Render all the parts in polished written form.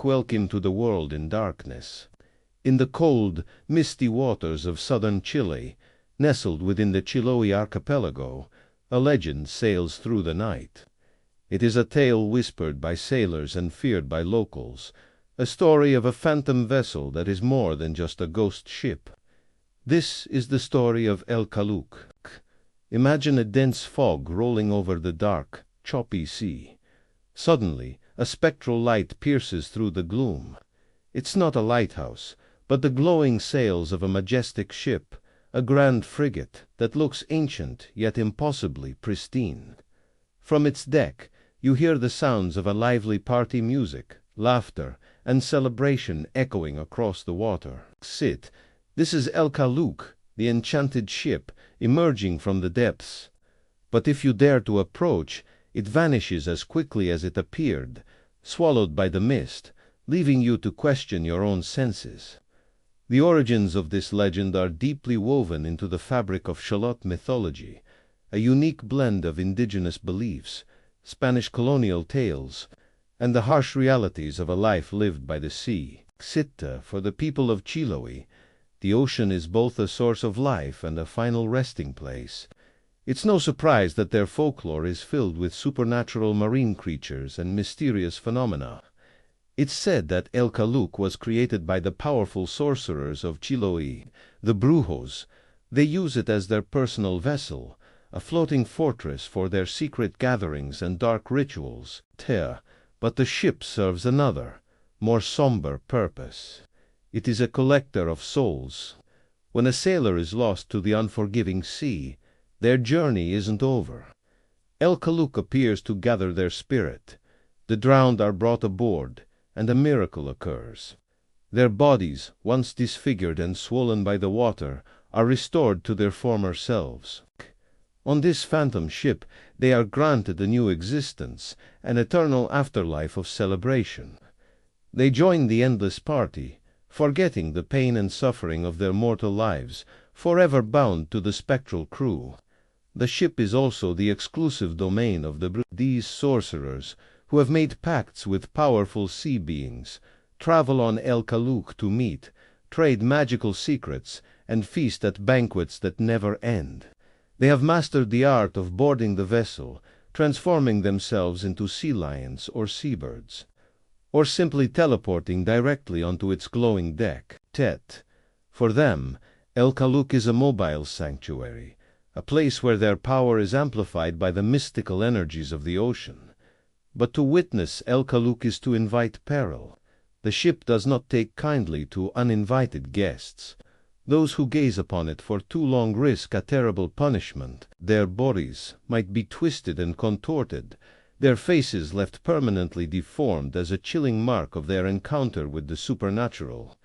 welcome to the world in darkness. In the cold, misty waters of southern Chile, nestled within the Chiloé archipelago, a legend sails through the night. It is a tale whispered by sailors and feared by locals, a story of a phantom vessel that is more than just a ghost ship. This is the story of El Caleuche. Imagine a dense fog rolling over the dark, choppy sea. Suddenly, a spectral light pierces through the gloom. It's not a lighthouse, but the glowing sails of a majestic ship, a grand frigate that looks ancient yet impossibly pristine. From its deck, you hear the sounds of a lively party music, laughter, and celebration echoing across the water. This is El Caleuche, the enchanted ship, emerging from the depths. But if you dare to approach, it vanishes as quickly as it appeared, swallowed by the mist, leaving you to question your own senses. The origins of this legend are deeply woven into the fabric of Chilote mythology, a unique blend of indigenous beliefs, Spanish colonial tales, and the harsh realities of a life lived by the sea. For the people of Chiloé, the ocean is both a source of life and a final resting place. It's no surprise that their folklore is filled with supernatural marine creatures and mysterious phenomena. It's said that El Caleuche was created by the powerful sorcerers of Chiloé, the brujos. They use it as their personal vessel, a floating fortress for their secret gatherings and dark rituals. But the ship serves another, more somber purpose. It is a collector of souls. When a sailor is lost to the unforgiving sea, their journey isn't over. El Caleuche appears to gather their spirit. The drowned are brought aboard, and a miracle occurs. Their bodies, once disfigured and swollen by the water, are restored to their former selves. On this phantom ship, they are granted a new existence, an eternal afterlife of celebration. They join the endless party, forgetting the pain and suffering of their mortal lives, forever bound to the spectral crew. The ship is also the exclusive domain of these sorcerers, who have made pacts with powerful sea beings, travel on El Caleuche to meet, trade magical secrets, and feast at banquets that never end. They have mastered the art of boarding the vessel, transforming themselves into sea lions or seabirds, or simply teleporting directly onto its glowing deck. For them, El Caleuche is a mobile sanctuary, a place where their power is amplified by the mystical energies of the ocean. But to witness El Caleuche is to invite peril. The ship does not take kindly to uninvited guests. Those who gaze upon it for too long risk a terrible punishment. Their bodies might be twisted and contorted, their faces left permanently deformed as a chilling mark of their encounter with the supernatural.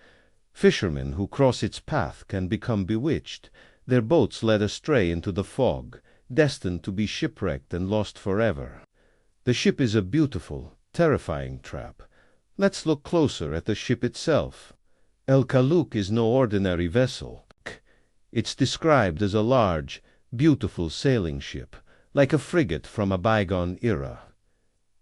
Fishermen who cross its path can become bewitched, their boats led astray into the fog, destined to be shipwrecked and lost forever. The ship is a beautiful, terrifying trap. Let's look closer at the ship itself. El Caleuche is no ordinary vessel. It's described as a large, beautiful sailing ship, like a frigate from a bygone era.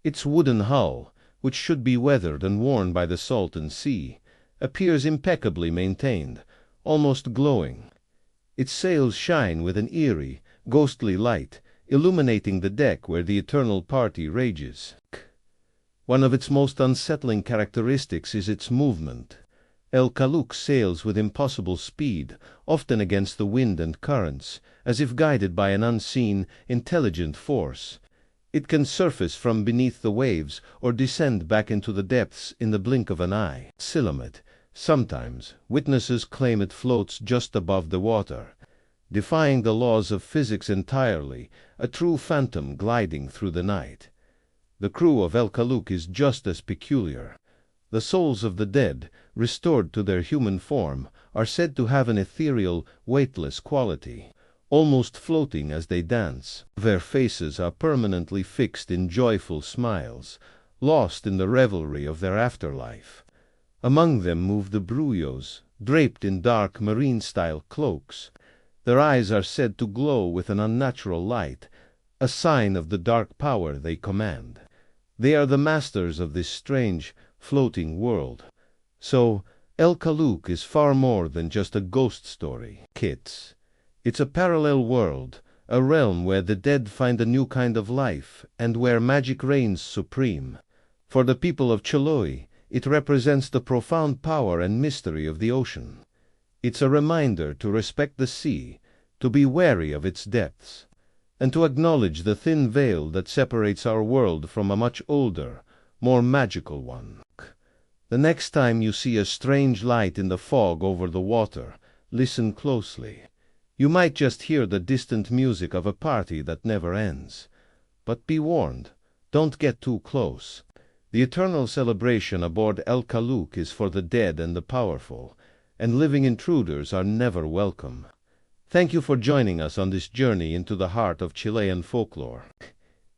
Its wooden hull, which should be weathered and worn by the salton sea, appears impeccably maintained, almost glowing. Its sails shine with an eerie, ghostly light, illuminating the deck where the eternal party rages. One of its most unsettling characteristics is its movement. El Caleuche sails with impossible speed, often against the wind and currents, as if guided by an unseen, intelligent force. It can surface from beneath the waves or descend back into the depths in the blink of an eye. Sometimes, witnesses claim it floats just above the water, defying the laws of physics entirely, a true phantom gliding through the night. The crew of El Caleuche is just as peculiar. The souls of the dead, restored to their human form, are said to have an ethereal, weightless quality, almost floating as they dance. Their faces are permanently fixed in joyful smiles, lost in the revelry of their afterlife. Among them move the brujos, draped in dark marine-style cloaks. Their eyes are said to glow with an unnatural light, a sign of the dark power they command. They are the masters of this strange, floating world. So, El Caleuche is far more than just a ghost story, kids. It's a parallel world, a realm where the dead find a new kind of life, and where magic reigns supreme. For the people of Chiloé, it represents the profound power and mystery of the ocean. It's a reminder to respect the sea, to be wary of its depths, and to acknowledge the thin veil that separates our world from a much older, more magical one. The next time you see a strange light in the fog over the water, listen closely. You might just hear the distant music of a party that never ends. But be warned, don't get too close. The eternal celebration aboard El Caleuche is for the dead and the powerful, and living intruders are never welcome. Thank you for joining us on this journey into the heart of Chilean folklore.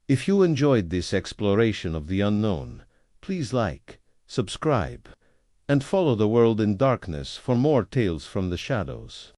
If you enjoyed this exploration of the unknown, please like, subscribe, and follow the world in darkness for more tales from the shadows.